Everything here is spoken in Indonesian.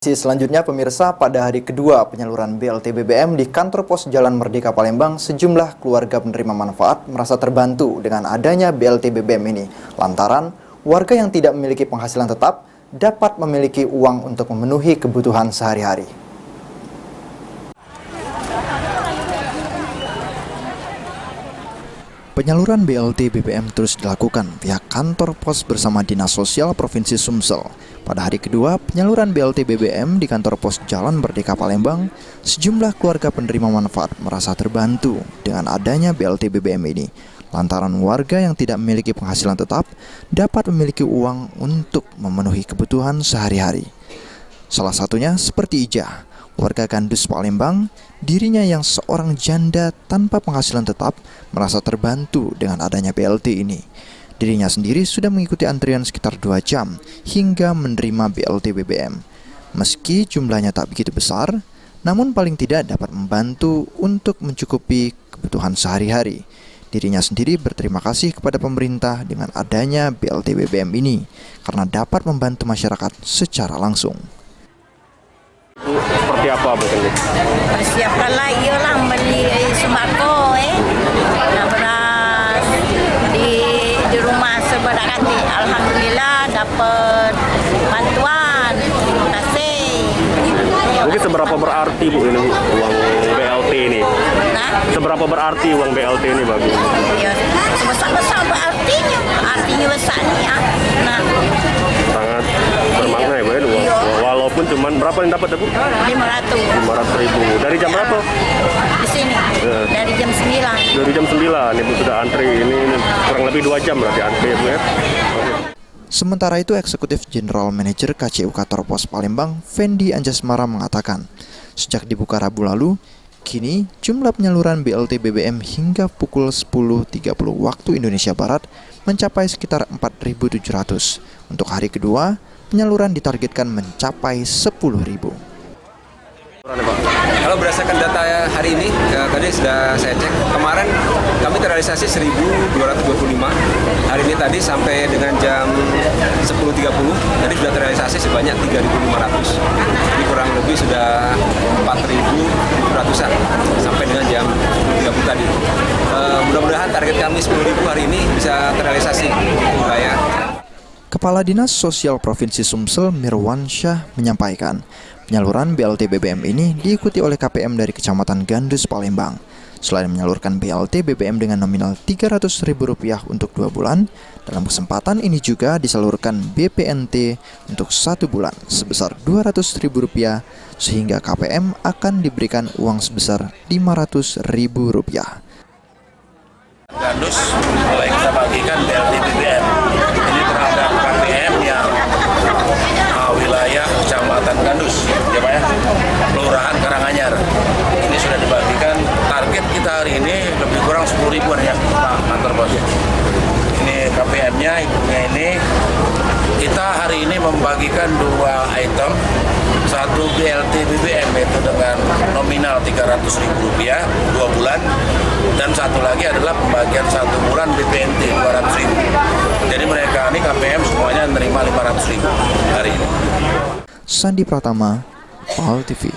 Selanjutnya pemirsa, pada hari kedua penyaluran BLT BBM di kantor pos Jalan Merdeka Palembang, sejumlah keluarga penerima manfaat merasa terbantu dengan adanya BLT BBM ini. Lantaran warga yang tidak memiliki penghasilan tetap dapat memiliki uang untuk memenuhi kebutuhan sehari-hari. Penyaluran BLT BBM terus dilakukan pihak kantor pos bersama Dinas Sosial Provinsi Sumsel. Pada hari kedua penyaluran BLT BBM di kantor pos Jalan Merdeka Palembang, sejumlah keluarga penerima manfaat merasa terbantu dengan adanya BLT BBM ini. Lantaran warga yang tidak memiliki penghasilan tetap dapat memiliki uang untuk memenuhi kebutuhan sehari-hari. Salah satunya seperti Ija, warga Gandus Palembang. Dirinya yang seorang janda tanpa penghasilan tetap merasa terbantu dengan adanya BLT ini. Dirinya sendiri sudah mengikuti antrian sekitar 2 jam hingga menerima BLT BBM. Meski jumlahnya tak begitu besar, namun paling tidak dapat membantu untuk mencukupi kebutuhan sehari-hari. Dirinya sendiri berterima kasih kepada pemerintah dengan adanya BLT BBM ini karena dapat membantu masyarakat secara langsung. Seperti apa betul? Persiapkanlah iyalah beli sembako nah, beras di rumah seberangkali. Alhamdulillah dapat bantuan. Terima kasih. Mungkin seberapa berarti Bu ini uang BLT ini? Nah, Seberapa berarti uang BLT ini bagi? ya sebesar-besar artinya besarnya. Nah, Sangat bermakna ya Bu ya? Iya. Walaupun cuman berapa yang dapat Bu? 500 500.000. Dari jam berapa? di sini dari jam 9. Dari jam 9 Ibu sudah antri ini kurang lebih 2 jam berarti antri ya Bu ya? Oke. Sementara itu, Eksekutif General Manager KCU Kantor Pos Palembang, Fendi Anjasmara mengatakan, sejak dibuka Rabu lalu, kini jumlah penyaluran BLT BBM hingga pukul 10.30 waktu Indonesia Barat mencapai sekitar 4.700. Untuk hari kedua, penyaluran ditargetkan mencapai 10.000. Kalau berdasarkan data hari ini, tadi sudah saya cek, kemarin kami terrealisasi 1.225. Hari ini tadi sampai dengan jam 10.30, tadi sudah terrealisasi sebanyak 3.500. Jadi kurang lebih sudah 4.700-an sampai dengan jam 10.30 tadi. Mudah-mudahan target kami 10.000 hari ini bisa terrealisasi. Ya. Kepala Dinas Sosial Provinsi Sumsel Mirwansyah menyampaikan, penyaluran BLT BBM ini diikuti oleh KPM dari Kecamatan Gandus Palembang. Selain menyalurkan BLT BBM dengan nominal Rp300.000 untuk 2 bulan, dalam kesempatan ini juga disalurkan BPNT untuk 1 bulan sebesar Rp200.000 sehingga KPM akan diberikan uang sebesar Rp500.000. Gandus mulai kita bagikan BLT BBM ini terhadap KPM yang wilayah Kecamatan Gandus, ya Pak ya, Kelurahan Karanganyar. Ini sudah dibagikan. Target kita hari ini lebih kurang 10.000-an ya Pak Kantor Pos. Ini KPM-nya, ibunya ini. Kita hari ini membagikan 2 item. Satu BLT BBM itu dengan nominal Rp300.000 2 bulan, dan satu lagi adalah pembagian 1 bulan BPNT Rp200.000. Jadi mereka ini KPM semuanya menerima Rp500.000 hari ini. Sandi Pratama, PAL TV.